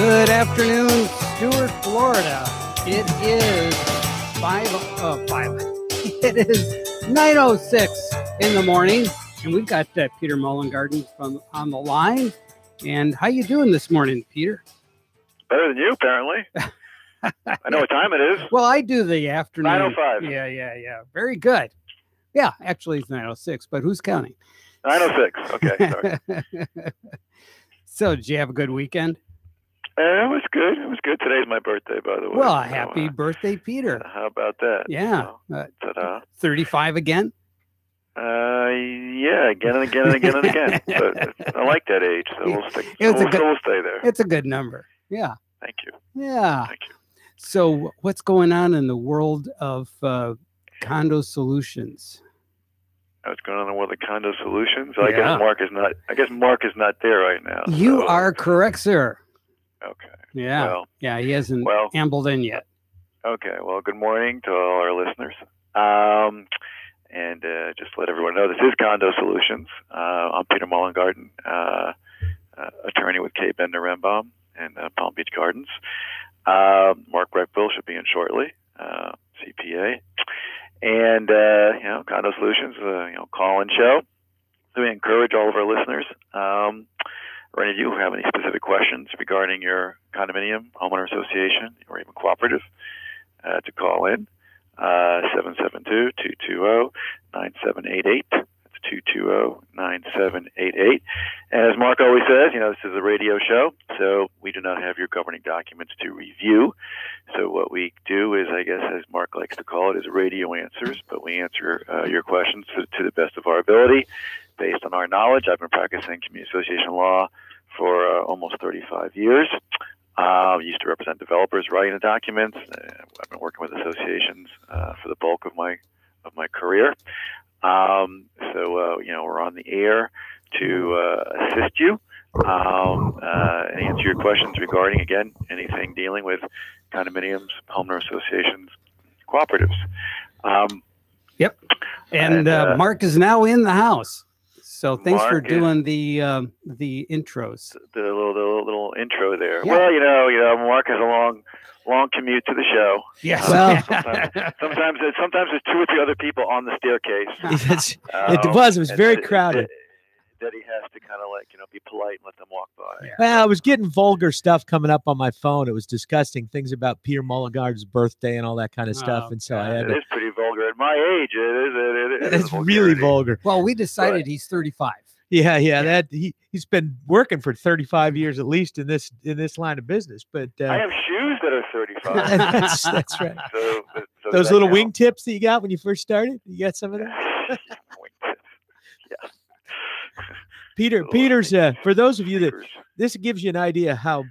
Good afternoon, Stuart, Florida. It is 5. It is 9:06 in the morning, and we've got Peter Mullengarden from on the line. And how you doing this morning, Peter? Better than you, apparently. I know what time it is. Well, I do the afternoon. 9:05. Yeah. Very good. Yeah, actually it's 9:06, but who's counting? 9:06. Okay, sorry. So, did you have a good weekend? It was good. It was good. Today's my birthday, by the way. Well, happy birthday, Peter. How about that? Yeah. Ta-da. 35 again? Yeah, again and again and again and again. But I like that age, so we'll stay there. It's a good number. Yeah. Thank you. Yeah. Thank you. So, what's going on in the world of Condo Solutions? What's going on in the world of Condo Solutions? Yeah. I guess Mark is not there right now. You are correct, sir. Okay. Yeah. Well, yeah, he hasn't ambled in yet. Okay. Well, good morning to all our listeners. And just to let everyone know, this is Condo Solutions. I'm Peter Mullengarden, attorney with K. Bender Rembaum and Palm Beach Gardens. Mark Reckville should be in shortly, CPA. And, Condo Solutions, call-in show. So we encourage all of our listeners, or any of you who have any specific questions regarding your condominium, homeowner association, or even cooperative, to call in. 772-220-9788. That's 220-9788. And as Mark always says, this is a radio show, so we do not have your governing documents to review. So what we do is, I guess, as Mark likes to call it, is radio answers, but we answer your questions to the best of our ability based on our knowledge. I've been practicing community association law for almost 35 years. I used to represent developers writing the documents. I've been working with associations for the bulk of my career. We're on the air to assist you and answer your questions regarding, again, anything dealing with condominiums, homeowner associations, cooperatives. Yep. And Mark is now in the house. So thanks for doing the intros. The little intro there. Yeah. Well, Mark has a long commute to the show. Yes. Sometimes there's two or three other people on the staircase. It was very crowded. That he has to kind of be polite and let them walk by. Yeah. Well, I was getting vulgar stuff coming up on my phone. It was disgusting things about Peter Mullengarden's birthday and all that kind of stuff. And so I had It is pretty vulgar at my age. It's really vulgar. Well, we decided he's 35. Yeah. That he's been working for 35 years at least in this line of business. But I have shoes that are 35. that's right. So those little wingtips that you got when you first started, you got some of them? Wingtips. Yeah. Peter's for those of you this gives you an idea how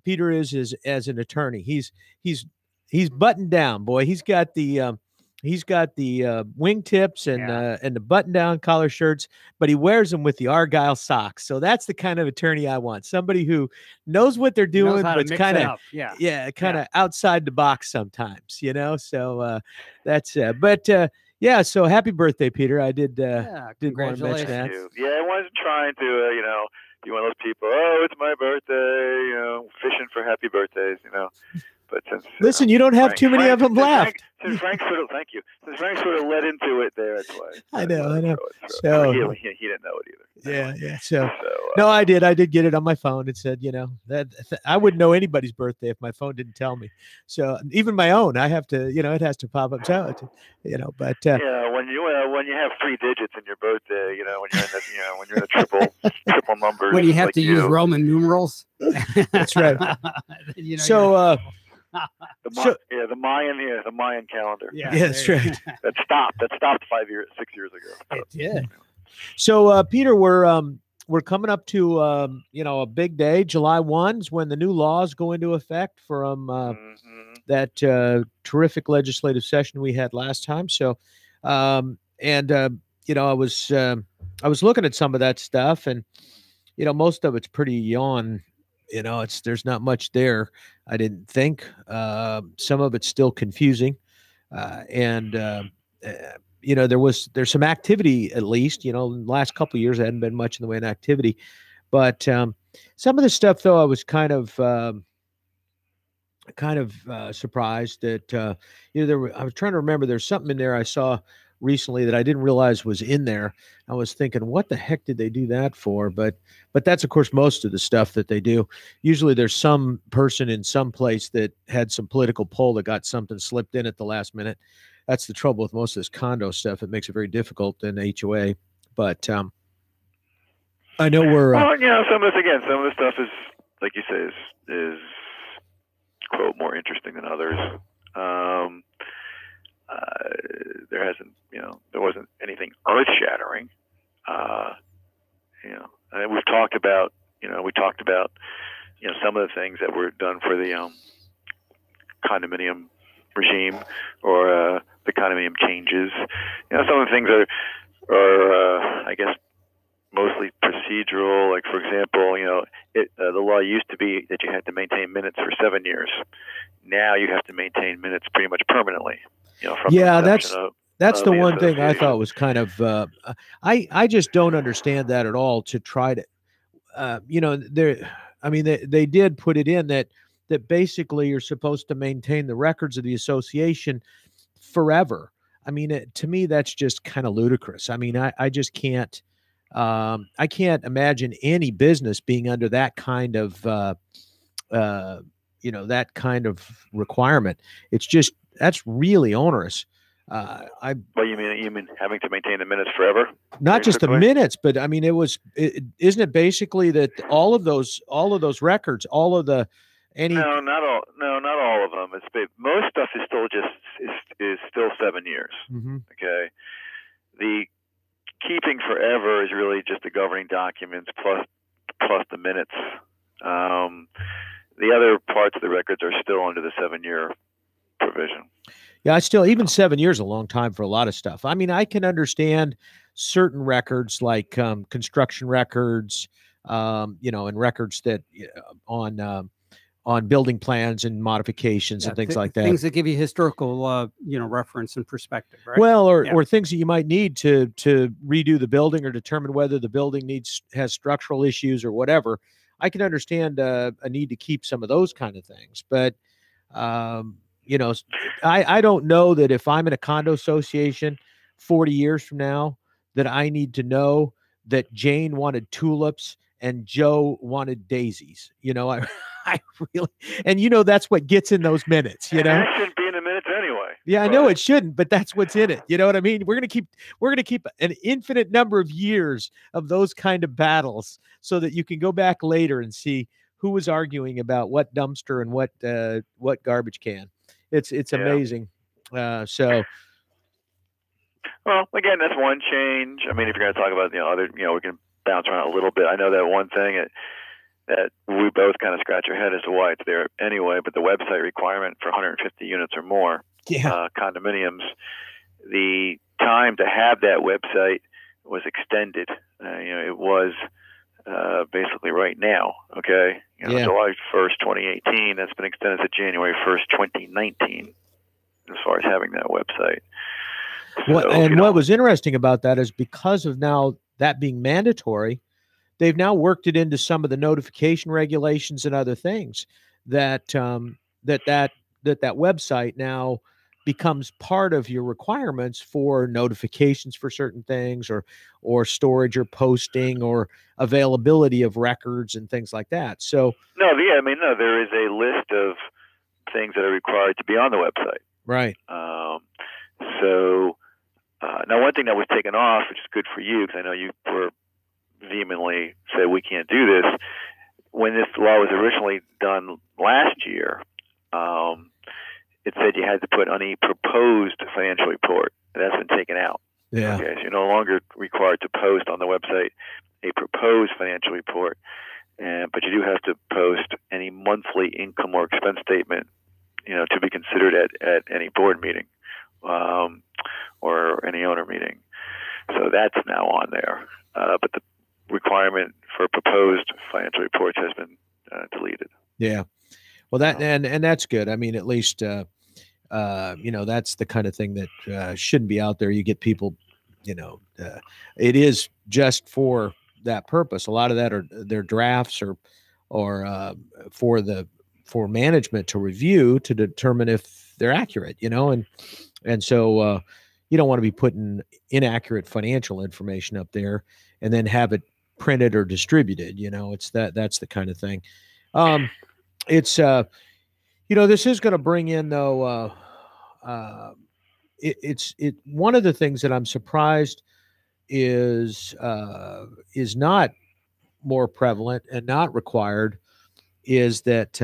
Peter is as an attorney. He's buttoned down, boy. He's got the wingtips and the button down collar shirts, but he wears them with the Argyle socks. So that's the kind of attorney I want. Somebody who knows what they're doing, but kind of outside the box sometimes, So that's yeah, so happy birthday, Peter. I did want to mention that. Yeah, I wasn't trying to, be one of those people, it's my birthday, fishing for happy birthdays, But since listen, you don't have too many of them left. Since Frank thank you. Since Frank sort of led into it there, that's why. I know. So he didn't know it either. Yeah. So no, I did get it on my phone. It said, that I wouldn't know anybody's birthday if my phone didn't tell me. So even my own, I have to, it has to pop up. So, but when you have 3 digits in your birthday, when you're in the triple numbers, when you have to use Roman numerals. That's right. The Mayan calendar. Yeah, that's right. That stopped 6 years ago. It did. So, Peter, we're coming up to a big day. July 1 is when the new laws go into effect from that terrific legislative session we had last time. So, I was looking at some of that stuff, and most of it's pretty yawn. There's not much there, I didn't think. Some of it's still confusing. There's some activity, at least, in the last couple of years, there hadn't been much in the way of activity, but Some of the stuff, though, I was kind of surprised that I was trying to remember. There's something in there I saw recently that I didn't realize was in there. I was thinking, what the heck did they do that for? But that's, of course, most of the stuff that they do. Usually there's some person in some place that had some political pull that got something slipped in at the last minute. That's the trouble with most of this condo stuff. It makes it very difficult in HOA. But I know we're... well, some of the stuff is, like you say, is quote, more interesting than others. There hasn't, there wasn't anything earth-shattering. And we've talked about, some of the things that were done for the condominium regime or the condominium changes. Some of the things are I guess, mostly procedural. Like, for example, the law used to be that you had to maintain minutes for 7 years. Now you have to maintain minutes pretty much permanently. That's the one thing I thought was kind of. I just don't understand that at all. To try to, they did put it in that basically you're supposed to maintain the records of the association forever. I mean, to me, that's just kind of ludicrous. I mean, I just can't. I can't imagine any business being under that kind of, that kind of requirement. It's just, that's really onerous. Well, you mean having to maintain the minutes forever? Not just the minutes, but I mean, isn't it basically that all of those records, all of the, No, not all of them. Most stuff is still is still 7 years. Mm-hmm. Okay. The keeping forever is really just the governing documents plus the minutes. The other parts of the records are still under the 7-year provision. Yeah, even 7 years is a long time for a lot of stuff. I mean, I can understand certain records like construction records, and records that on building plans and modifications and things like that. Things that give you historical, reference and perspective, right? Well, or things that you might need to redo the building or determine whether the building has structural issues or whatever. I can understand a need to keep some of those kind of things, but I don't know that if I'm in a condo association 40 years from now that I need to know that Jane wanted tulips and Joe wanted daisies. I really, and that's what gets in those minutes. That shouldn't be in the minutes anyway. Yeah, I know it shouldn't, but that's what's in it. You know what I mean? We're gonna keep an infinite number of years of those kind of battles, so that you can go back later and see who was arguing about what dumpster and what garbage can. It's amazing. So. Well, again, that's one change. I mean, if you're going to talk about other, we can bounce around a little bit. I know that one thing that we both kind of scratch our head as to why it's there anyway, but the website requirement for 150 units or more condominiums, the time to have that website was extended. It was basically right now, okay? July 1st, 2018, that's been extended to January 1st, 2019, as far as having that website. What was interesting about that is because of now that being mandatory, they've now worked it into some of the notification regulations and other things that that website now becomes part of your requirements for notifications for certain things or storage or posting or availability of records and things like that. So there is a list of things that are required to be on the website. Right. Now one thing that was taken off, which is good for you, because I know you were vehemently said we can't do this. When this law was originally done last year, it said you had to put on a proposed financial report. That's been taken out. Yeah. Okay, so you're no longer required to post on the website a proposed financial report, but you do have to post any monthly income or expense statement, to be considered at any board meeting or any owner meeting. So that's now on there, but the requirement for proposed financial reports has been deleted. Yeah. Well, that and that's good. I mean, at least that's the kind of thing that shouldn't be out there. You get people, it is just for that purpose. A lot of that are their drafts or for management to review to determine if they're accurate, and so you don't want to be putting inaccurate financial information up there and then have it printed or distributed. It's that's the kind of thing. It's this is going to bring in though. It's one of the things that I'm surprised is not more prevalent and not required is that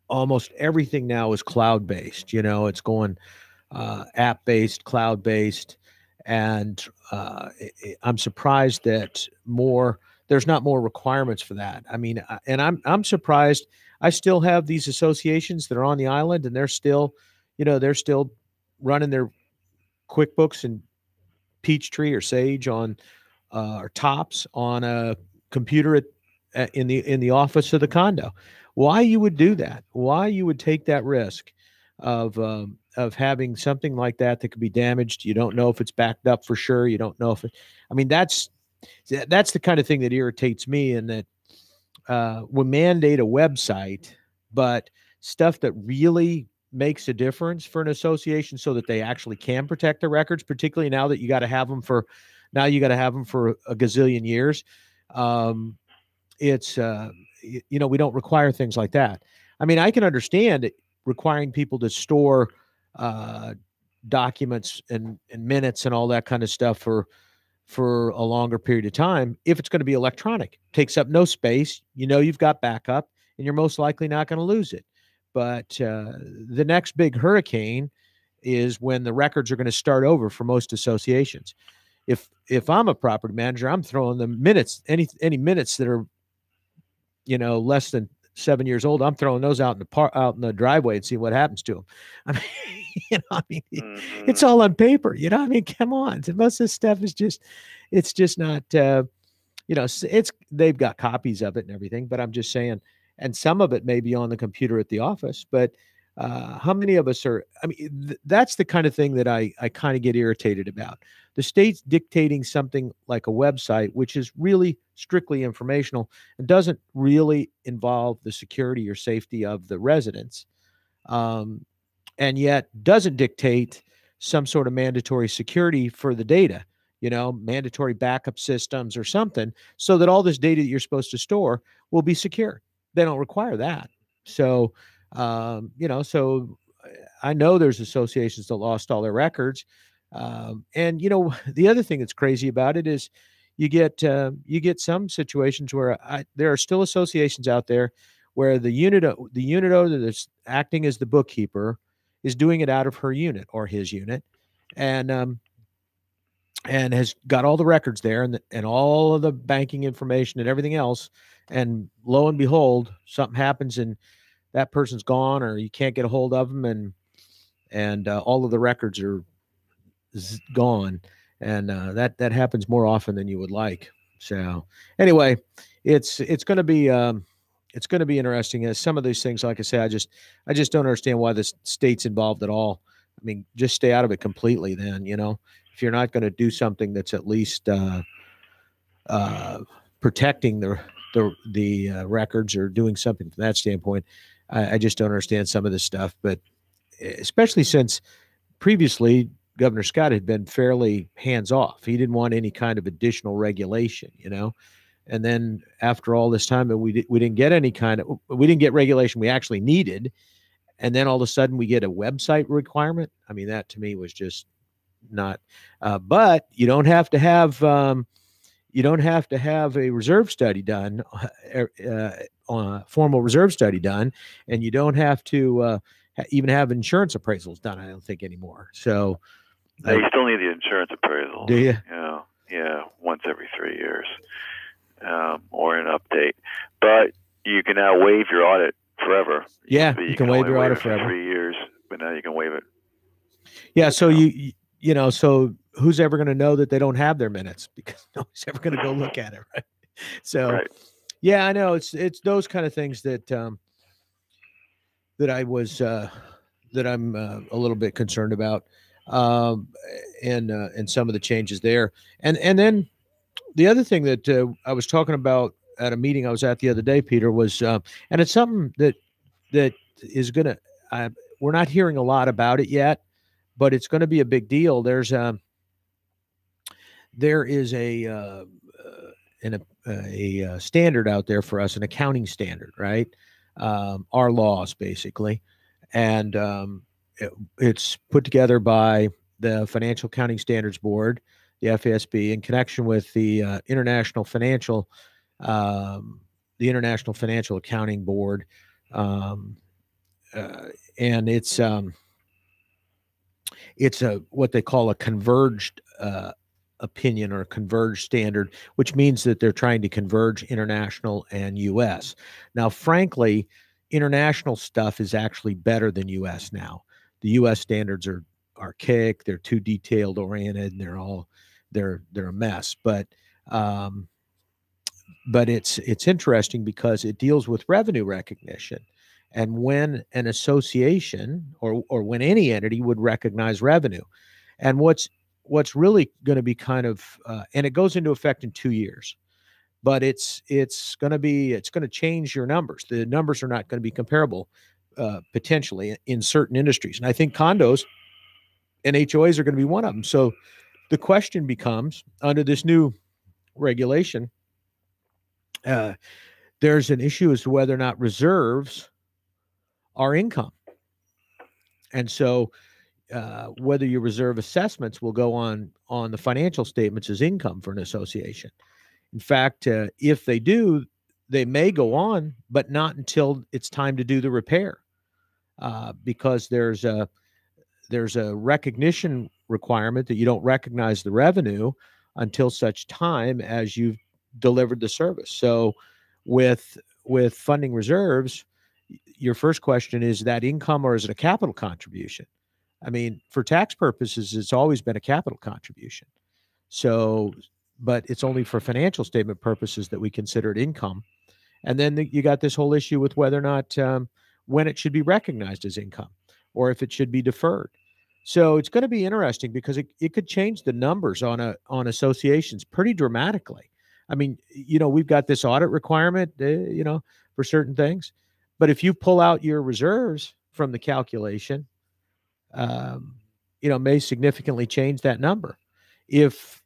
almost everything now is cloud-based. It's going app-based, cloud-based, and I'm surprised that there's not more requirements for that. I mean, and I'm surprised. I still have these associations that are on the island, and they're still running their QuickBooks and Peachtree or Sage on or Tops on a computer in the office of the condo. Why you would do that? Why you would take that risk of having something like that could be damaged? You don't know if it's backed up for sure. You don't know if I mean, that's the kind of thing that irritates me, and that we mandate a website, but stuff that really makes a difference for an association so that they actually can protect their records, particularly now that you got to have them for a gazillion years. We don't require things like that. I mean, I can understand requiring people to store documents and minutes and all that kind of stuff for a longer period of time if it's going to be electronic. It takes up no space. You've got backup, and you're most likely not going to lose it. But the next big hurricane is when the records are going to start over for most associations. If I'm a property manager, I'm throwing the minutes, any minutes that are less than 7 years old, I'm throwing those out in the driveway and see what happens to them. I mean, it's all on paper. I mean, come on. Most of this stuff is just not. They've got copies of it and everything, but I'm just saying. And some of it may be on the computer at the office, but how many of us are? I mean, that's the kind of thing that I kind of get irritated about. The state's dictating something like a website, which is really strictly informational and doesn't really involve the security or safety of the residents, and yet doesn't dictate some sort of mandatory security for the data, mandatory backup systems or something, so that all this data that you're supposed to store will be secure. They don't require that. So, so I know there's associations that lost all their records. And the other thing that's crazy about it is you get some situations where there are still associations out there where the unit owner that's acting as the bookkeeper is doing it out of her unit or his unit, and has got all the records there and all of the banking information and everything else. And lo and behold, something happens and that person's gone, or you can't get a hold of them, and all of the records are gone. And that happens more often than you would like. So anyway, it's going to be interesting. As some of these things, like I say, I just don't understand why the state's involved at all. I mean, just stay out of it completely. Then if you're not going to do something that's at least protecting the records or doing something from that standpoint, I just don't understand some of this stuff. But especially since previously Governor Scott had been fairly hands off. He didn't want any kind of additional regulation, And then after all this time, we didn't get regulation we actually needed. And then all of a sudden we get a website requirement. I mean, that to me was just not. But you don't have to have a reserve study done, a formal reserve study done, and you don't have to even have insurance appraisals done, I don't think, anymore. So you still need the insurance appraisal. Do you? Yeah, once every 3 years, or an update. But you can now waive your audit forever. Yeah, you can waive your audit forever. 3 years, but now you can waive it. Yeah, so so who's ever going to know that they don't have their minutes, because nobody's ever going to go look at it, right? So, right. Yeah, I know it's those kind of things that I'm a little bit concerned about, and some of the changes there, and then The other thing that I was talking about at a meeting I was at the other day, Peter, was, and it's something that is going to, we're not hearing a lot about it yet, but it's going to be a big deal. There is a standard out there for us, an accounting standard, right? Our laws, basically, and it's put together by the Financial Accounting Standards Board, the FASB, in connection with the International Financial Accounting Board, and it's a what they call a converged opinion or a converged standard, which means that they're trying to converge international and U.S. Now, frankly, international stuff is actually better than U.S. now. The U.S. standards are archaic, they're too detailed oriented, and they're a mess. But it's interesting because it deals with revenue recognition, and when an association or when any entity would recognize revenue, and what's really going to be kind of and it goes into effect in 2 years, but it's going to change your numbers. The numbers are not going to be comparable potentially in certain industries, and I think condos and HOAs are going to be one of them. So the question becomes, under this new regulation, there's an issue as to whether or not reserves are income. And so whether your reserve assessments will go on the financial statements as income for an association. In fact, if they do, they may go on, but not until it's time to do the repair, because there's a recognition requirement that you don't recognize the revenue until such time as you've delivered the service. So with funding reserves, your first question is that income or is it a capital contribution? I mean, for tax purposes, it's always been a capital contribution. So, but it's only for financial statement purposes that we consider it income. And then you got this whole issue with whether or not when it should be recognized as income or if it should be deferred. So it's going to be interesting because it could change the numbers on associations pretty dramatically. I mean, we've got this audit requirement, for certain things, but if you pull out your reserves from the calculation, may significantly change that number. If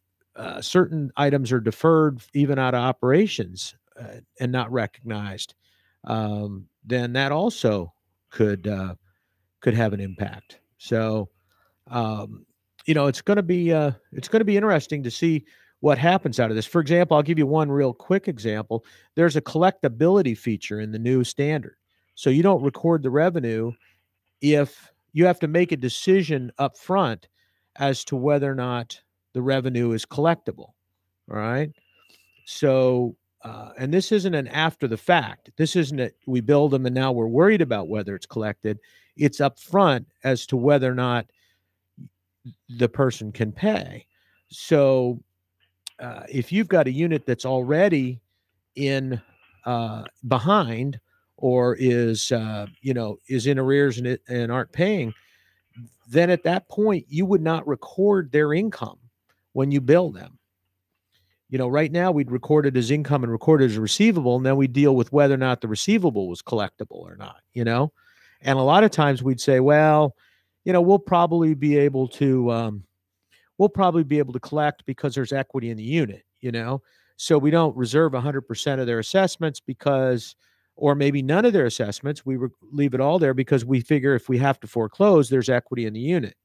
certain items are deferred even out of operations and not recognized, then that also could have an impact. So, it's going to be interesting to see what happens out of this. For example, I'll give you one real quick example. There's a collectability feature in the new standard. So you don't record the revenue if you have to make a decision up front as to whether or not the revenue is collectible. All right. So, and this isn't an after the fact. This isn't a, we build them and now we're worried about whether it's collected. It's up front as to whether or not the person can pay. So if you've got a unit that's already in behind or is in arrears and aren't paying, then at that point you would not record their income when you bill them. Right now we'd record it as income and record it as a receivable, and then we deal with whether or not the receivable was collectible or not. And a lot of times we'd say, well, we'll probably be able to collect because there's equity in the unit. So we don't reserve 100% of their assessments or maybe none of their assessments. We leave it all there because we figure if we have to foreclose, there's equity in the unit.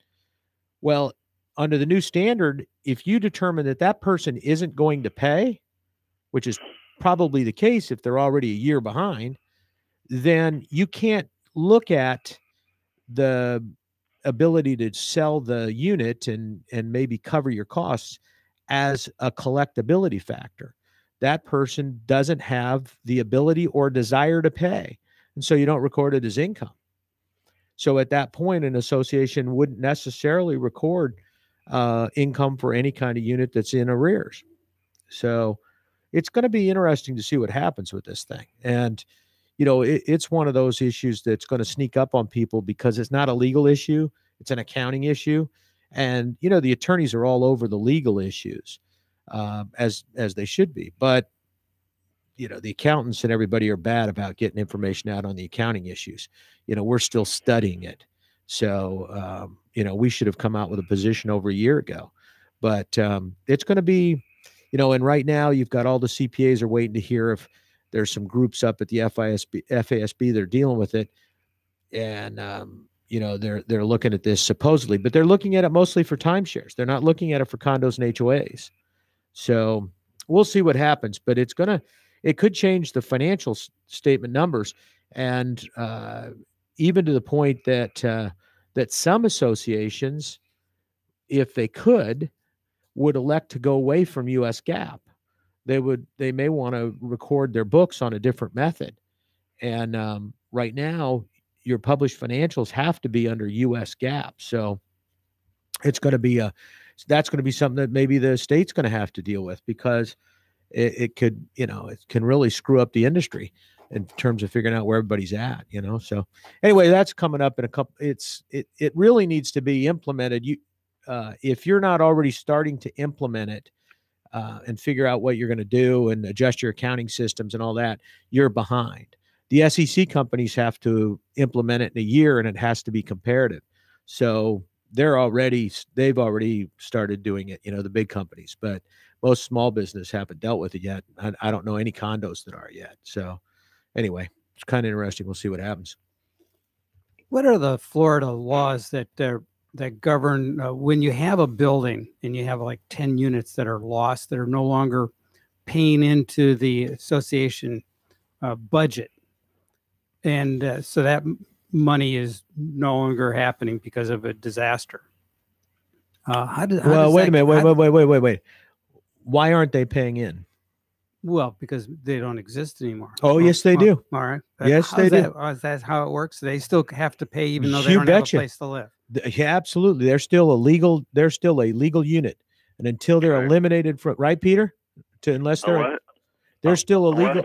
Well, under the new standard, if you determine that person isn't going to pay, which is probably the case if they're already a year behind, then you can't look at the ability to sell the unit and maybe cover your costs as a collectability factor. That person doesn't have the ability or desire to pay, and so you don't record it as income. So at that point, an association wouldn't necessarily record income for any kind of unit that's in arrears. So it's going to be interesting to see what happens with this thing. And it's one of those issues that's going to sneak up on people because it's not a legal issue. It's an accounting issue. And, the attorneys are all over the legal issues. as they should be. But the accountants and everybody are bad about getting information out on the accounting issues. We're still studying it. So, we should have come out with a position over a year ago. But it's going to be, and right now you've got all the CPAs are waiting to hear if there's some groups up at the FASB that are dealing with it. And, they're looking at this supposedly, but they're looking at it mostly for timeshares. They're not looking at it for condos and HOAs. So we'll see what happens, but it could change the financial statement numbers. And even to the point that some associations, if they could, would elect to go away from US GAAP. They may want to record their books on a different method. And right now, your published financials have to be under US GAAP. So it's going to be that's going to be something that maybe the state's going to have to deal with, because it could, it can really screw up the industry in terms of figuring out where everybody's at, So anyway, that's coming up in a couple. It really needs to be implemented. If you're not already starting to implement it and figure out what you're going to do and adjust your accounting systems and all that, you're behind. The SEC companies have to implement it in a year, and it has to be comparative. So they've already started doing it, the big companies, but most small business haven't dealt with it yet. I don't know any condos that are yet. So anyway, it's kind of interesting. We'll see what happens. What are the Florida laws that govern when you have a building and you have like 10 units that are lost, that are no longer paying into the association budget? And so that money is no longer happening because of a disaster. Wait a minute. Wait. Why aren't they paying in? Well, because they don't exist anymore. Oh, yes, they do. All right. Yes, they do. Is that how it works? They still have to pay even though they don't have a place to live. Yeah, absolutely. They're still a legal unit. And until they're eliminated from, right, Peter? Unless they're still illegal.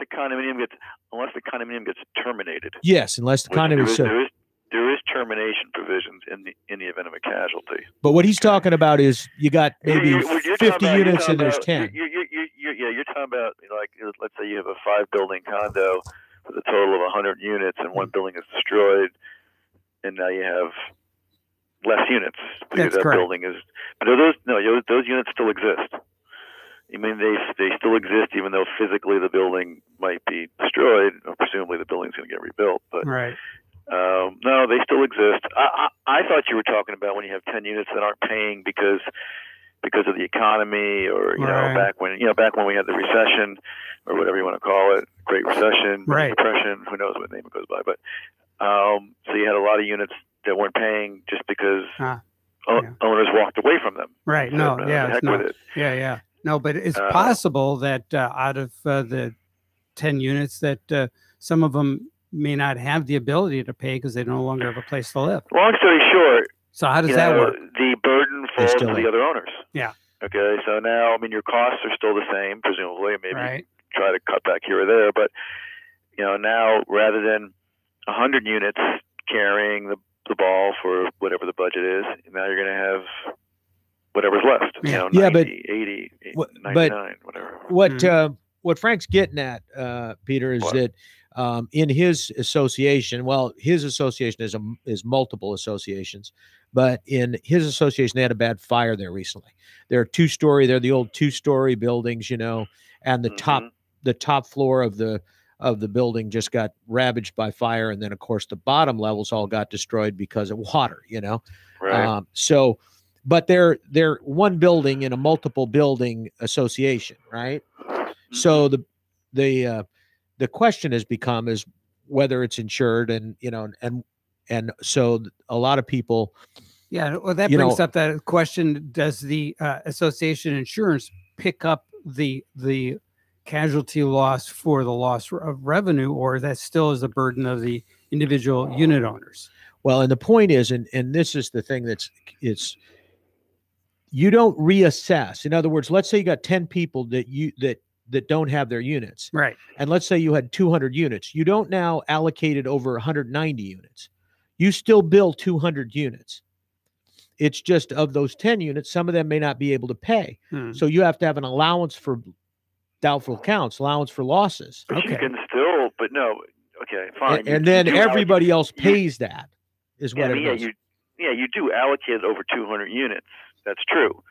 Unless the condominium gets terminated. Yes, unless the condominium. There is termination provisions in the event of a casualty. But what he's talking about is you got maybe 50 units and there's 10. You're talking about, let's say you have a 5-building condo with a total of 100 units, and one building is destroyed, and now you have less units because that building is. But those units still exist. I mean, they still exist, even though physically the building might be destroyed. Presumably, the building's going to get rebuilt. But right. No, they still exist. I thought you were talking about when you have 10 units that aren't paying because of the economy, or back when we had the recession, or whatever you want to call it, Great Recession, Depression. Who knows what name it goes by? But so you had a lot of units that weren't paying just because owners walked away from them. Right. No, but it's possible that out of the 10 units that some of them may not have the ability to pay because they no longer have a place to live. Long story short, so how does that work? The burden falls to the other owners. Yeah. Okay. So now, your costs are still the same, presumably. Maybe try to cut back here or there, but now rather than 100 units carrying the ball for whatever the budget is, now you're going to have whatever's left. 90, 80, 99, whatever. What Frank's getting at, Peter, is that in his association, his association is multiple associations, but in his association, they had a bad fire there recently. They're the old 2-story buildings, and the top floor of the building just got ravaged by fire, and then of course the bottom levels all got destroyed because of water. Right. But they're one building in a multiple building association, right? Mm-hmm. So the question has become is whether it's insured, and so a lot of people. Yeah, well, that brings up that question: does the association insurance pick up the casualty loss for the loss of revenue, or that still is the burden of the individual unit owners? Well, and the point is, and this is the thing you don't reassess. In other words, let's say you got 10 people that don't have their units. Right. And let's say you had 200 units. You don't now allocate it over 190 units. You still bill 200 units. It's just of those 10 units, some of them may not be able to pay. So you have to have an allowance for doubtful accounts, allowance for losses. But you can still, but no, okay, fine. And then everybody else pays that, is what it is. You do allocate over 200 units. That's true.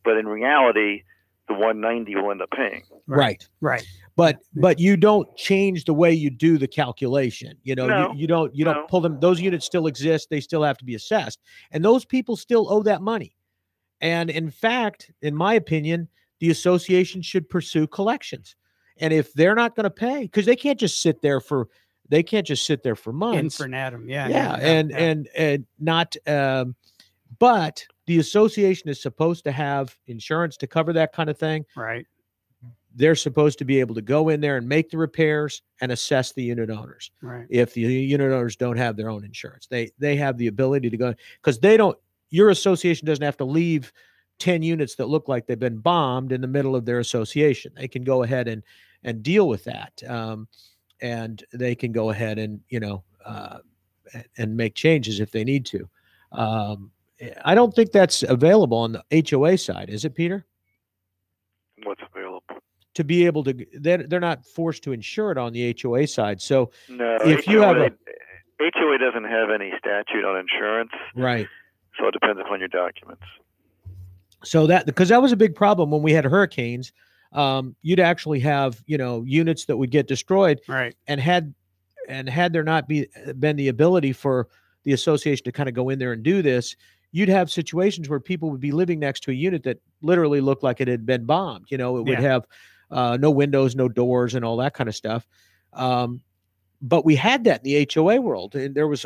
But in reality, the 190 will end up paying. Right. But you don't change the way you do the calculation. You know, you don't pull them. Those units still exist. They still have to be assessed. And those people still owe that money. And in fact, in my opinion, the association should pursue collections. And if they're not going to pay, because they can't just sit there for months. Infinitum. And not but the association is supposed to have insurance to cover that kind of thing. Right. They're supposed to be able to go in there and make the repairs and assess the unit owners. Right. If the unit owners don't have their own insurance, they have the ability to go, because your association doesn't have to leave 10 units that look like they've been bombed in the middle of their association. They can go ahead and deal with that. And they can go ahead and, and make changes if they need to. I don't think that's available on the HOA side, is it, Peter? What's available? To be able to, they're not forced to insure it on the HOA side. So no, if HOA, you have HOA doesn't have any statute on insurance. Right. So it depends upon your documents. So because that was a big problem when we had hurricanes. You'd actually have, units that would get destroyed. Right. And had there not been the ability for the association to kind of go in there and do this, you'd have situations where people would be living next to a unit that literally looked like it had been bombed. It would have no windows, no doors, and all that kind of stuff. But we had that in the HOA world, and there was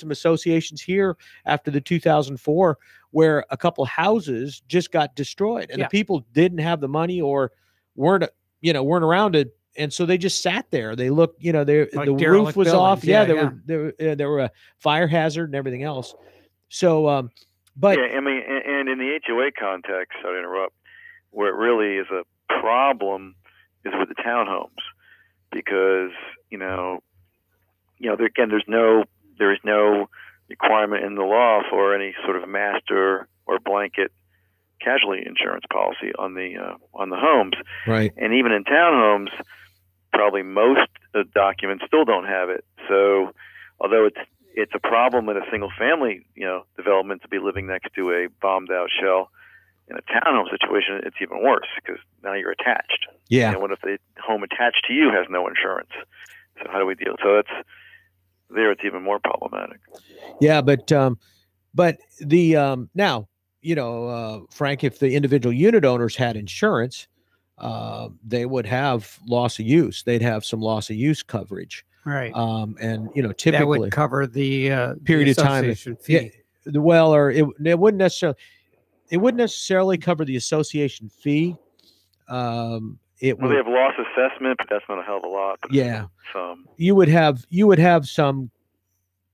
some associations here after the 2004 where a couple houses just got destroyed, and the people didn't have the money or weren't around it, and so they just sat there. They looked, the roof was off. There were a fire hazard and everything else. So, but I mean, and in the HOA context, sorry to interrupt, where it really is a problem is with the townhomes, because there is no requirement in the law for any sort of master or blanket casualty insurance policy on the homes. Right. And even in townhomes, probably most of the documents still don't have it. So, although it's a problem in a single family, development to be living next to a bombed out shell, in a townhome situation, it's even worse because now you're attached. Yeah. And what if the home attached to you has no insurance? So how do we deal? So it's even more problematic. Yeah, but the now, Frank, if the individual unit owners had insurance, they would have loss of use. They'd have some loss of use coverage. Right. And typically that would cover the period of time fee. Yeah, well, or it wouldn't necessarily. It wouldn't necessarily cover the association fee. They have loss assessment, but that's not a hell of a lot. Yeah. You would have some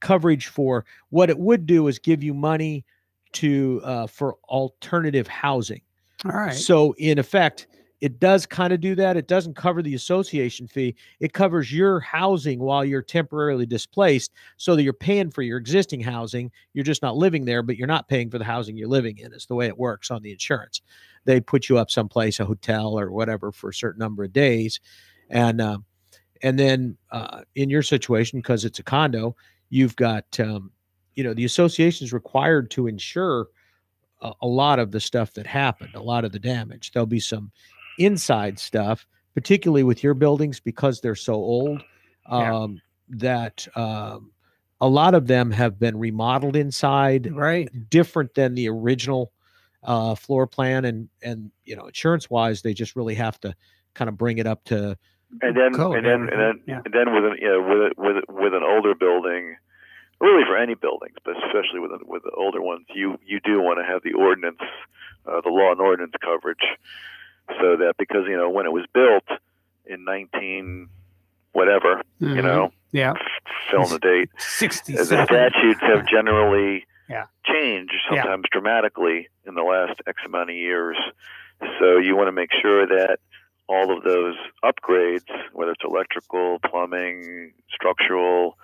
coverage for what it would do is give you money for alternative housing. All right. So in effect, it does kind of do that. It doesn't cover the association fee. It covers your housing while you're temporarily displaced, so that you're paying for your existing housing. You're just not living there, but you're not paying for the housing you're living in. It's the way it works on the insurance. They put you up someplace, a hotel or whatever, for a certain number of days. And then in your situation, because it's a condo, you've got, the association is required to insure a lot of the stuff that happened, a lot of the damage. There'll be some inside stuff, particularly with your buildings, because they're so old, that a lot of them have been remodeled inside, right? Different than the original floor plan, and insurance wise, they just really have to kind of bring it up to code. And then with an older building, really for any buildings, but especially with the older ones, you do want to have the ordinance, the law and ordinance coverage. So that, because when it was built in 19 whatever, fill in the date. 67. The statutes have generally changed, sometimes dramatically, in the last X amount of years. So you want to make sure that all of those upgrades, whether it's electrical, plumbing, structural,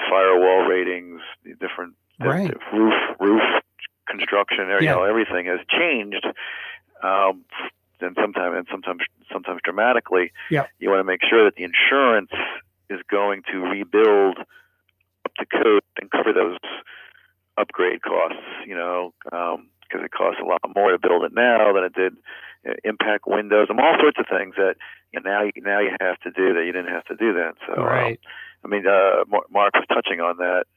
firewall ratings, different roof construction, everything has changed, and sometimes dramatically. Yeah. You want to make sure that the insurance is going to rebuild up to code and cover those upgrade costs. Because it costs a lot more to build it now than it did impact windows and all sorts of things that now you have to do that you didn't have to do then. So right. Mark was touching on that.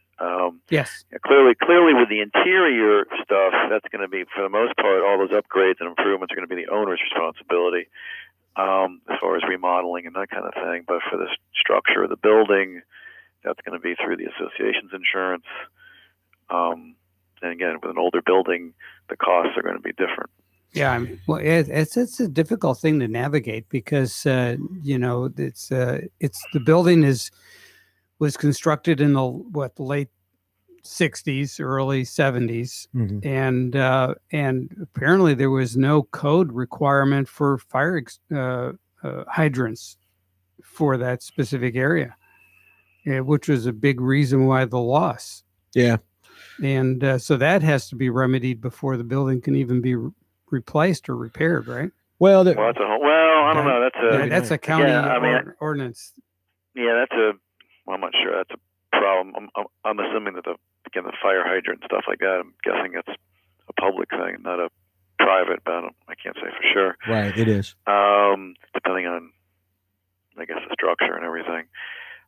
Yes. Clearly, with the interior stuff, that's going to be, for the most part, all those upgrades and improvements are going to be the owner's responsibility, as far as remodeling and that kind of thing. But for the structure of the building, that's going to be through the association's insurance. And again, with an older building, the costs are going to be different. Yeah, well, it's a difficult thing to navigate because it's the building was constructed in the late 60s, early 70s, and apparently there was no code requirement for fire hydrants for that specific area, which was a big reason why the loss. Yeah, and so that has to be remedied before the building can even be replaced or repaired, right? Well, I don't know. That's a county ordinance. Yeah, I'm not sure that's a problem. I'm assuming that the fire hydrant and stuff like that, I'm guessing it's a public thing, not a private, but I can't say for sure. Right, it is. Depending on, I guess, the structure and everything.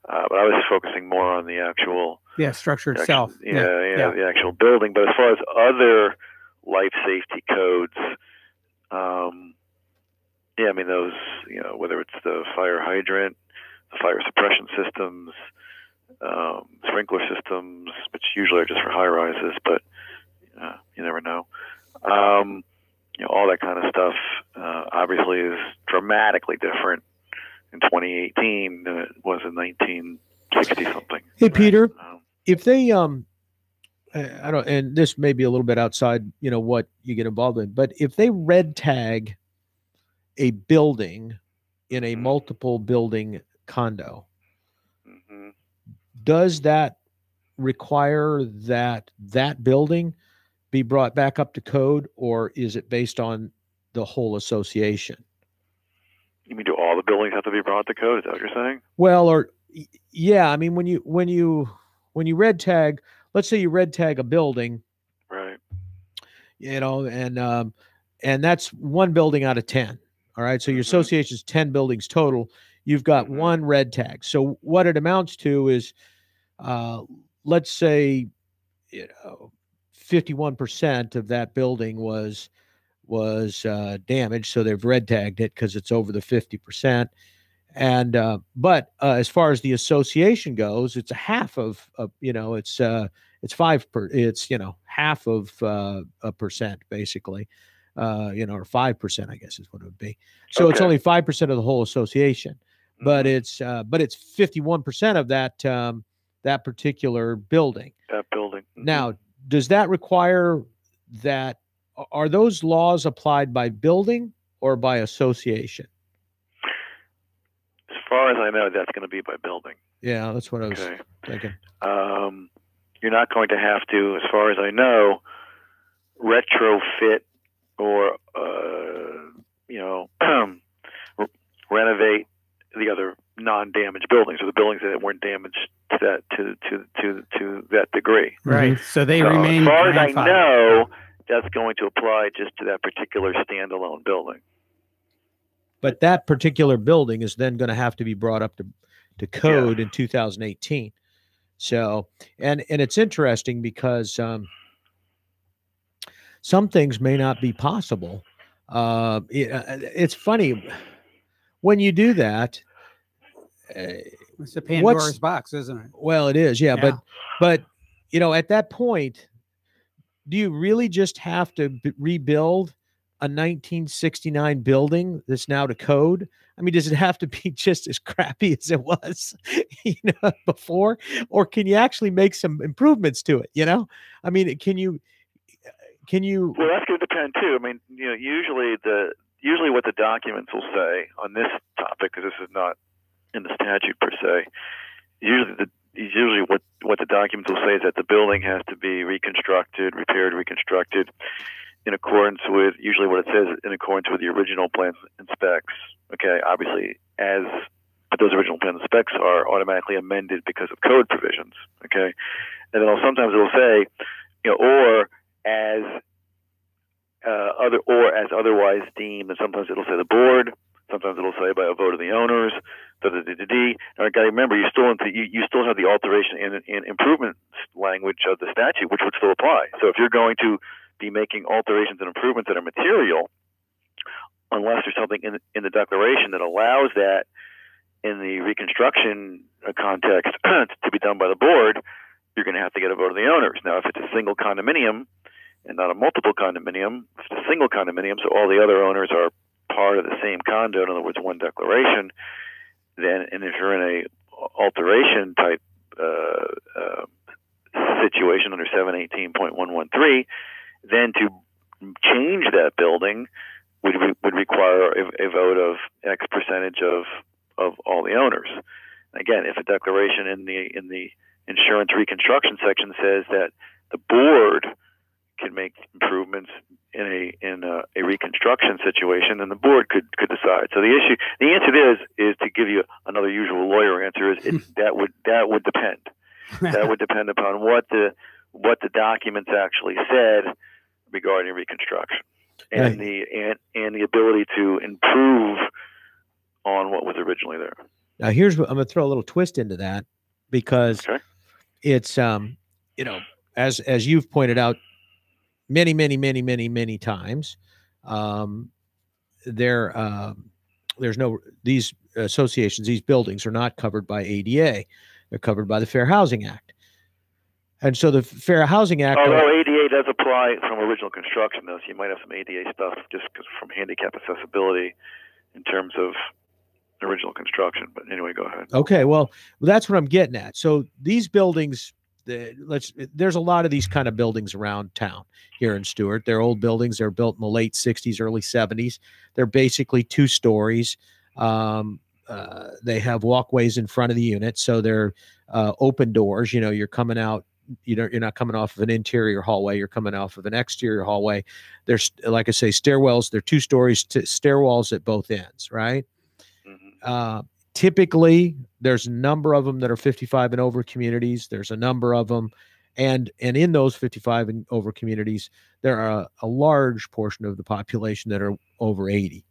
But I was focusing more on the actual structure itself. The actual building. But as far as other life safety codes, those, whether it's the fire hydrant, the fire suppression systems, sprinkler systems, which usually are just for high rises, but you never know. All that kind of stuff obviously is dramatically different in 2018 than it was in 1960 something. Hey, Peter, if they I don't, and this may be a little bit outside, what you get involved in, but if they red tag a building in a multiple building condo, does that require that building be brought back up to code, or is it based on the whole association? You mean, do all the buildings have to be brought to code? Is that what you're saying? Well, yeah. When you red tag, let's say you red tag a building, right? And that's one building out of 10. All right. So your association's 10 buildings total. You've got one red tag. So what it amounts to is, let's say, 51% of that building was damaged. So they've red tagged it because it's over the 50%. And but as far as the association goes, it's a half of it's half of a percent basically, or 5%, I guess is what it would be. So It's only 5% of the whole association, but it's 51% of that particular building. That building. Now, does that require that? Are those laws applied by building or by association? As far as I know, that's going to be by building. Yeah, that's what I was thinking. You're not going to have to, as far as I know, retrofit or renovate the other non-damaged buildings, or the buildings that weren't damaged to that degree. Right. So they remain. As far as I know, that's going to apply just to that particular standalone building. But that particular building is then going to have to be brought up to code in 2018. So, and it's interesting because some things may not be possible. It's funny when you do that. It's a Pandora's box, isn't it? Well, it is, yeah. But at that point, do you really just have to rebuild a 1969 building that's now to code? I mean, does it have to be just as crappy as it was, before, or can you actually make some improvements to it? I mean, can you? Well, that's going to depend too. I mean, usually what the documents will say on this topic, because this is not in the statute per se, usually usually what the documents will say is that the building has to be reconstructed, repaired, reconstructed in accordance with, usually what it says, in accordance with the original plans and specs. Okay, obviously, but those original plans and specs are automatically amended because of code provisions. Okay, and then sometimes it'll say, or as otherwise deemed, and sometimes it'll say the board. Sometimes it'll say by a vote of the owners. Now, I got to remember, you still have the alteration and improvement language of the statute, which would still apply. So if you're going to be making alterations and improvements that are material, unless there's something in the declaration that allows that in the reconstruction context to be done by the board, you're going to have to get a vote of the owners. Now, if it's a single condominium and not a multiple condominium, if it's a single condominium, so all the other owners are part of the same condo, in other words, one declaration, then, and if you're in a alteration type situation under 718.113, then to change that building would require a vote of X percentage of all the owners. Again, if a declaration in the insurance reconstruction section says that the board can make improvements in a reconstruction situation, then the board could decide. So the answer is to give you another usual lawyer answer is that would depend. That would depend upon what the documents actually said regarding reconstruction and the ability to improve on what was originally there. Now here's what I'm going to throw a little twist into that, because it's as you've pointed out many times, these associations, these buildings are not covered by ADA. They're covered by the Fair Housing Act. And so the Fair Housing Act, although ADA does apply from original construction, though, so you might have some ADA stuff just from handicap accessibility in terms of original construction. But anyway, go ahead. Okay, well, that's what I'm getting at. So these buildings, there's a lot of these kind of buildings around town here in Stuart. They're old buildings. They're built in the late 60s, early 70s. They're basically 2 stories. They have walkways in front of the unit, so they're open doors. You're coming out. You're not coming off of an interior hallway. You're coming off of an exterior hallway. There's, like I say, stairwells. They're 2 stories, stairwells at both ends, right? Mm-hmm. Typically, there's a number of them that are 55 and over communities. There's a number of them. And in those 55 and over communities, there are a large portion of the population that are over 80.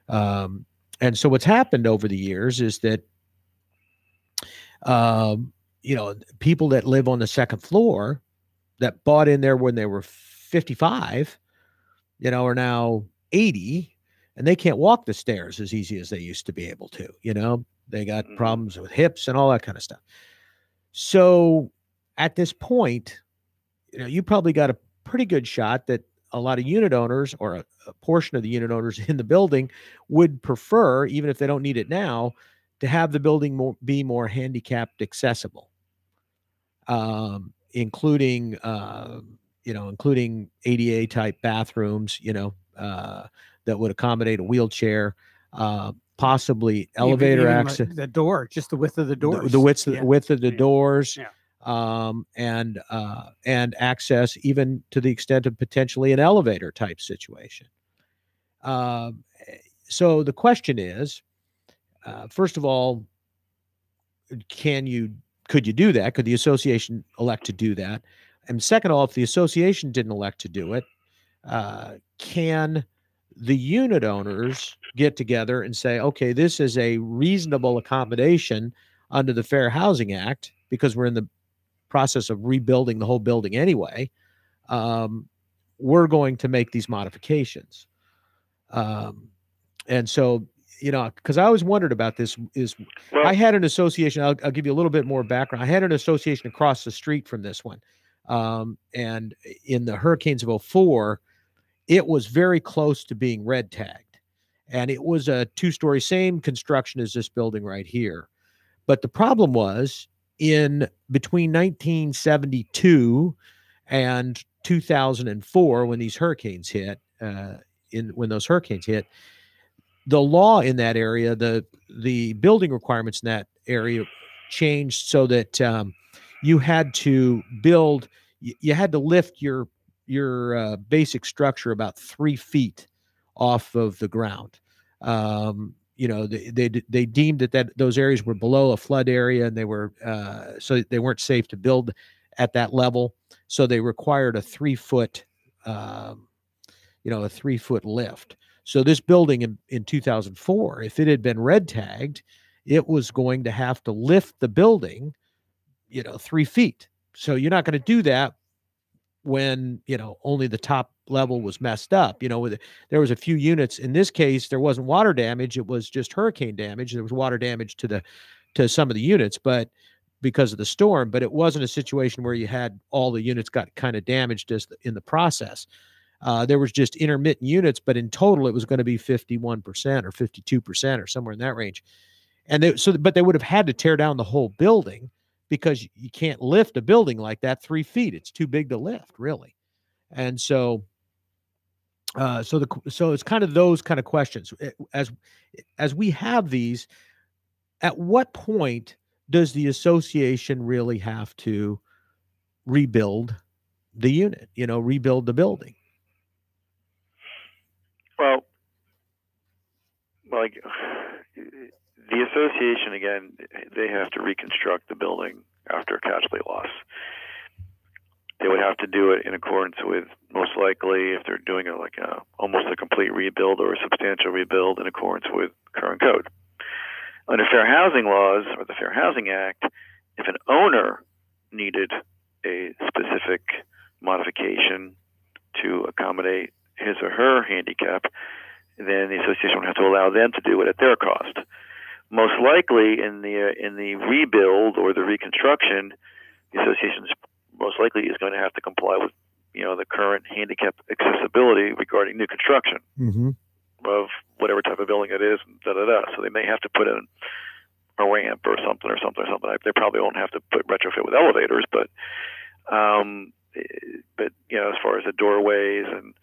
And so what's happened over the years is that, people that live on the second floor that bought in there when they were 55, are now 80, and they can't walk the stairs as easy as they used to be able to. They got problems with hips and all that kind of stuff. So at this point, you probably got a pretty good shot that a lot of unit owners, or a portion of the unit owners in the building, would prefer, even if they don't need it now, to have the building be more handicapped accessible, including ADA type bathrooms, that would accommodate a wheelchair, possibly elevator access, the door, just the width of the doors, the width of the doors. Yeah. And access even to the extent of potentially an elevator type situation. So the question is, first of all, could you do that? Could the association elect to do that? And second of all, if the association didn't elect to do it, can the unit owners get together and say, okay, this is a reasonable accommodation under the Fair Housing Act, because we're in the process of rebuilding the whole building anyway. We're going to make these modifications. And so, because I always wondered about this, I had an association, I'll give you a little bit more background. I had an association across the street from this one. And in the hurricanes of 2004, it was very close to being red tagged. And it was a 2-story, same construction as this building right here. But the problem was, in between 1972 and 2004, when these hurricanes hit, the law in that area, the building requirements in that area changed so that you had to build, you had to lift your basic structure about 3 feet off of the ground. You know, they deemed that those areas were below a flood area, and they were so they weren't safe to build at that level. So they required a 3-foot, a 3-foot lift. So this building in 2004, if it had been red tagged, it was going to have to lift the building, 3 feet. So you're not going to do that when, only the top level was messed up. There was a few units. In this case, there wasn't water damage. It was just hurricane damage. There was water damage to some of the units, but because of the storm, but it wasn't a situation where you had all the units got kind of damaged in the process. There was just intermittent units, but in total, it was going to be 51% or 52% or somewhere in that range. And but they would have had to tear down the whole building, because you can't lift a building like that 3 feet. It's too big to lift, really. And so, so it's kind of those kind of questions. As we have these, at what point does the association really have to rebuild the unit? Rebuild the building? Well, like the association, again, they have to reconstruct the building after a casualty loss. They would have to do it in accordance with, most likely, if they're doing it like almost a complete rebuild or a substantial rebuild, in accordance with current code. Under fair housing laws or the Fair Housing Act, if an owner needed a specific modification to accommodate his or her handicap, then the association would have to allow them to do it at their cost. Most likely, in the rebuild or the reconstruction, the association most likely is going to have to comply with, the current handicap accessibility regarding new construction of whatever type of building it is. So they may have to put in a ramp or something. They probably won't have to put retrofit with elevators, but as far as the doorways and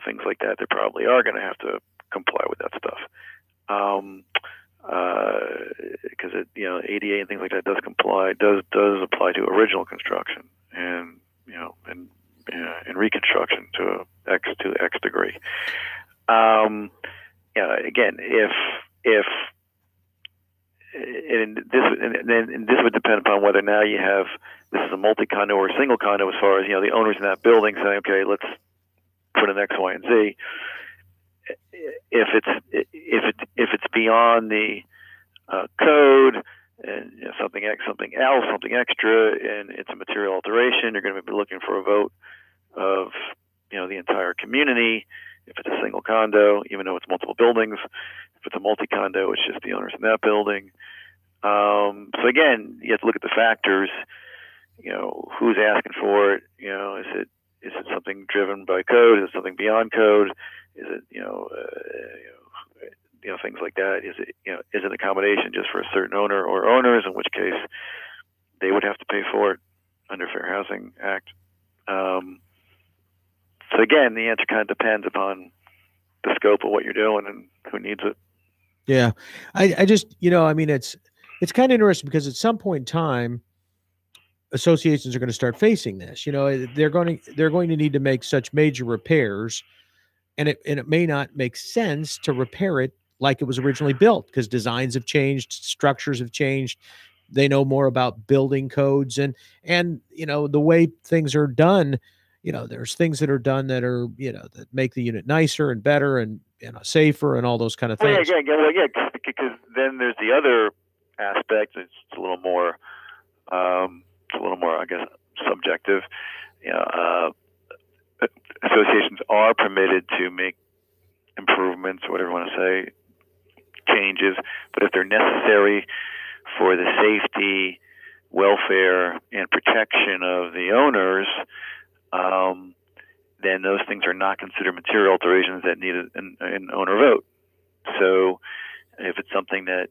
things like that, they probably are going to have to comply with that stuff. Because ADA and things like that does apply to original construction and and reconstruction to X degree. Again, if this would depend upon whether now you have this is a multi-condo or a single condo, as far as the owners in that building saying, okay, let's put in X, Y, and Z. If it's beyond the code and something extra, and it's a material alteration, you're going to be looking for a vote of the entire community. If it's a single condo, even though it's multiple buildings, if it's a multi-condo, it's just the owners in that building. So again, you have to look at the factors. Who's asking for it? Is it something driven by code? Is it something beyond code? Is it things like that? Is it an accommodation just for a certain owner or owners? In which case, they would have to pay for it under Fair Housing Act. So again, the answer kind of depends upon the scope of what you're doing and who needs it. Yeah, I just it's kind of interesting, because at some point in time, associations are going to start facing this. They're going to need to make such major repairs, and it may not make sense to repair it like it was originally built, because designs have changed, structures have changed. They know more about building codes and the way things are done. There's things that are done that are that make the unit nicer and better and safer and all those kind of things. Because then there's the other aspect. It's a little more, I guess, subjective. Associations are permitted to make improvements, whatever you want to say, changes, but if they're necessary for the safety, welfare, and protection of the owners, then those things are not considered material alterations that need an owner vote. So if it's something that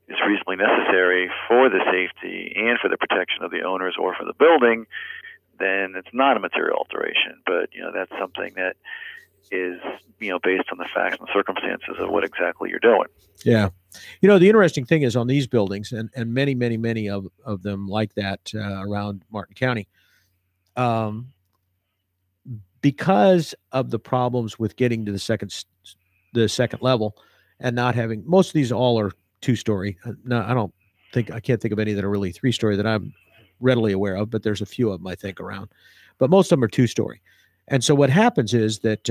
is reasonably necessary for the safety and for the protection of the owners or for the building, then it's not a material alteration. But that's something that is, based on the facts and circumstances of what exactly you're doing. Yeah. The interesting thing is on these buildings, and many, many, many of them like that around Martin County, because of the problems with getting to the second level and not having, most of these all are 2-story. No, I can't think of any that are really 3-story that I'm readily aware of, but there's a few of them I think around, but most of them are 2-story. And so what happens is that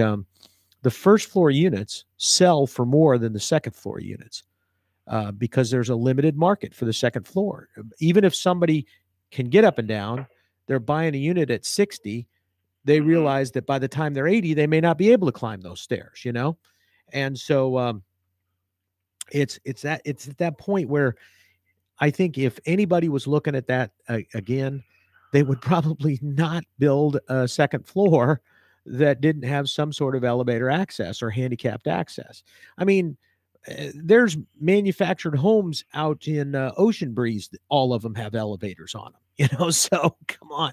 the first floor units sell for more than the second floor units because there's a limited market for the second floor. Even if somebody can get up and down, they're buying a unit at 60. They realize that by the time they're 80, they may not be able to climb those stairs, And so it's at that point where I think if anybody was looking at that again, they would probably not build a second floor that didn't have some sort of elevator access or handicapped access. I mean, there's manufactured homes out in Ocean Breeze. All of them have elevators on them, so come on.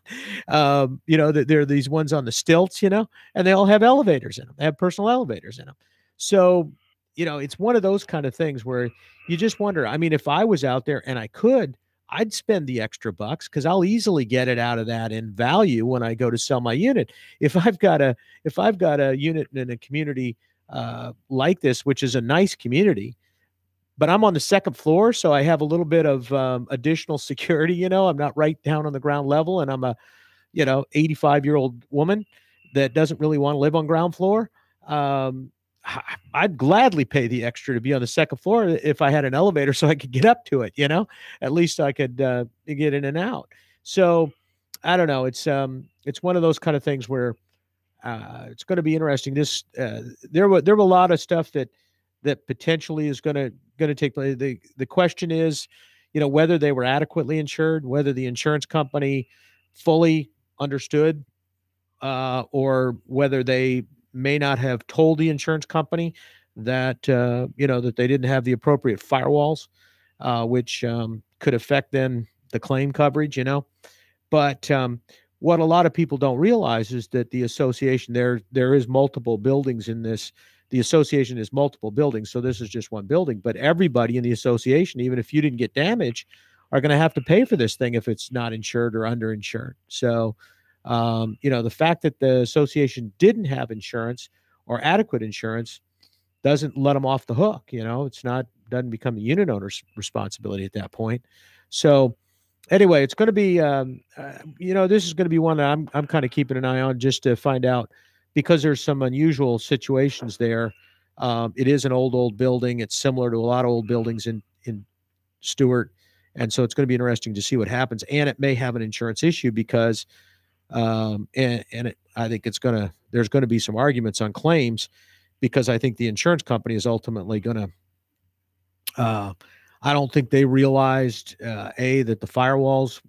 There are these ones on the stilts, and they all have elevators in them. They have personal elevators in them. So, it's one of those kind of things where you just wonder, I mean, if I was out there and I could, I'd spend the extra bucks because I'll easily get it out of that in value when I go to sell my unit. If I've got a unit in a community like this, which is a nice community, but I'm on the second floor, so I have a little bit of additional security. I'm not right down on the ground level, and I'm a 85-year-old woman that doesn't really want to live on ground floor. I'd gladly pay the extra to be on the second floor if I had an elevator so I could get up to it, at least I could get in and out. So I don't know. It's one of those kind of things where it's going to be interesting. There were a lot of stuff that potentially is going to take place. The question is, whether they were adequately insured, whether the insurance company fully understood, or whether they may not have told the insurance company that that they didn't have the appropriate firewalls, which could affect then the claim coverage. But what a lot of people don't realize is that the association there is multiple buildings in this. The association is multiple buildings, so this is just one building. But everybody in the association, even if you didn't get damage, are going to have to pay for this thing if it's not insured or underinsured. So. The fact that the association didn't have insurance or adequate insurance doesn't let them off the hook. Doesn't become the unit owner's responsibility at that point. So anyway, it's going to be, this is going to be one that I'm kind of keeping an eye on just to find out, because there's some unusual situations there. It is an old building. It's similar to a lot of old buildings in Stuart. And so it's going to be interesting to see what happens. And it may have an insurance issue because I think there's going to be some arguments on claims, because I think the insurance company is ultimately going to, I don't think they realized, that the firewalls,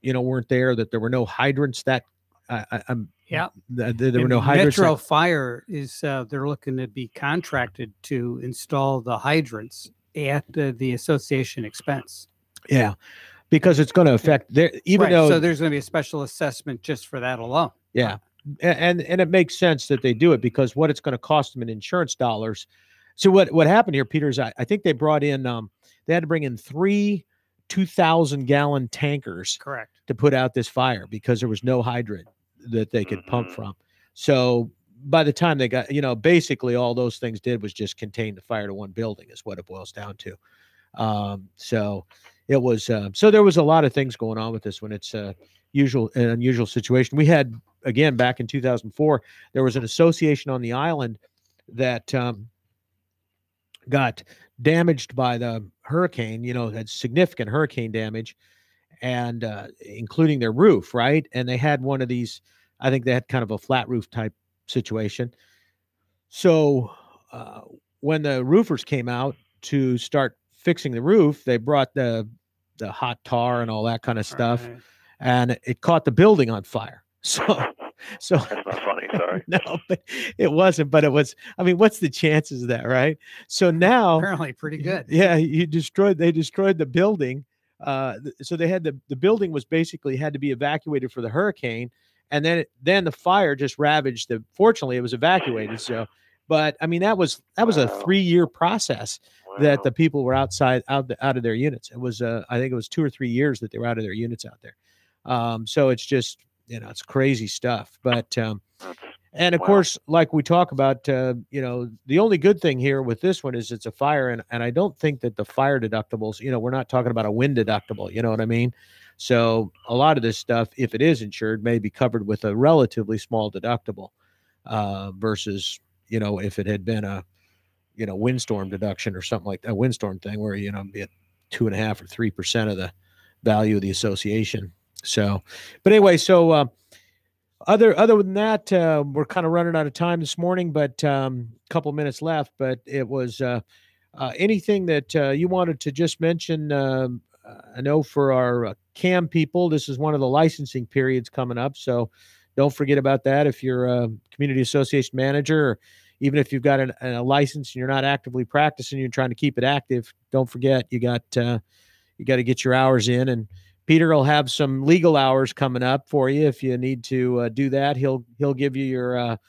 weren't there, that there were no hydrants that, there were no hydrants. Metro Fire is, they're looking to be contracted to install the hydrants at the association expense. Yeah. Because it's going to affect their, though. So there's going to be a special assessment just for that alone. Yeah. And it makes sense that they do it, because what it's going to cost them in insurance dollars. So what happened here, Peter, is I think they brought in, they had to bring in 3 2,000-gallon tankers. Correct. To put out this fire, because there was no hydrant that they could pump from. So by the time they got, basically all those things did was just contain the fire to one building is what it boils down to. So it was, so there was a lot of things going on with this one. It's an unusual situation. We had, again, back in 2004, there was an association on the island that got damaged by the hurricane, had significant hurricane damage, and including their roof, right? And they had one of these, I think they had kind of a flat roof type situation. So when the roofers came out to start fixing the roof, they brought the hot tar and all that kind of stuff, right. And it caught the building on fire. So that's not funny. Sorry. No, but it wasn't. But it was. I mean, what's the chances of that, right? So now apparently pretty good. Yeah, they destroyed the building. So they had the building was basically had to be evacuated for the hurricane, And then the fire just ravaged fortunately it was evacuated. So, but I mean, that was a 3-year process that the people were out of their units. It was, I think it was 2 or 3 years that they were out of their units out there. So it's just, it's crazy stuff. But, and of course, like we talk about, the only good thing here with this one is it's a fire. And I don't think that the fire deductibles, we're not talking about a wind deductible, you know what I mean? So a lot of this stuff, if it is insured, may be covered with a relatively small deductible versus, if it had been a, windstorm deduction or something like that, windstorm thing where, be at 2.5 or 3% of the value of the association. So, but anyway, so, Other than that, we're kind of running out of time this morning, but a couple minutes left. But it was anything that you wanted to just mention. I know for our CAM people, this is one of the licensing periods coming up, so don't forget about that. If you're a community association manager, or even if you've got a license and you're not actively practicing, you're trying to keep it active, don't forget you got to get your hours in. And Peter will have some legal hours coming up for you if you need to do that. He'll give you your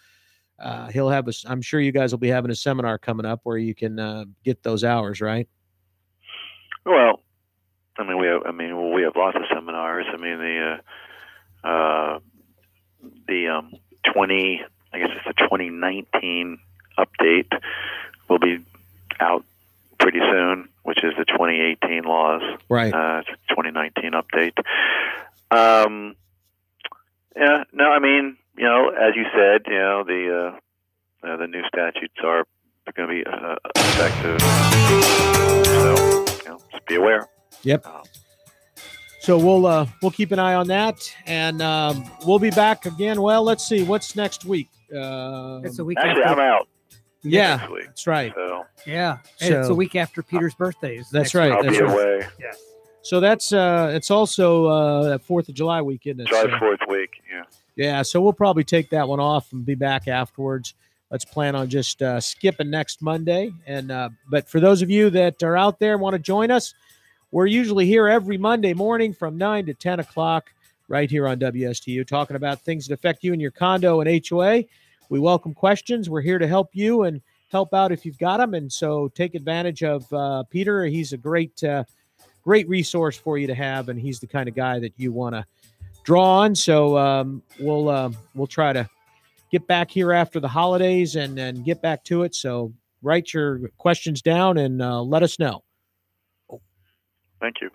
he'll have I'm sure you guys will be having a seminar coming up where you can get those hours, right? Well, we have lots of seminars. I mean the 2019 update will be out pretty soon, which is the 2018 laws. Right. It's a 2019 update. As you said, the new statutes are going to be effective. So, just be aware. Yep. So we'll keep an eye on that, and we'll be back again. Well, let's see what's next week. It's a week. Actually, I'm out. Yeah, that's right. So. Yeah, and it's a week after Peter's birthday. That's right. I'll be away. Yes. So that's it's also that 4th of July week, isn't it? July 4th week. Yeah. Yeah. So we'll probably take that one off and be back afterwards. Let's plan on just skipping next Monday. And but for those of you that are out there and want to join us, we're usually here every Monday morning from 9 to 10 o'clock right here on WSTU, talking about things that affect you and your condo and HOA. We welcome questions. We're here to help you and help out if you've got them. And so take advantage of Peter. He's a great resource for you to have, and he's the kind of guy that you want to draw on. So we'll try to get back here after the holidays and get back to it. So write your questions down and let us know. Thank you.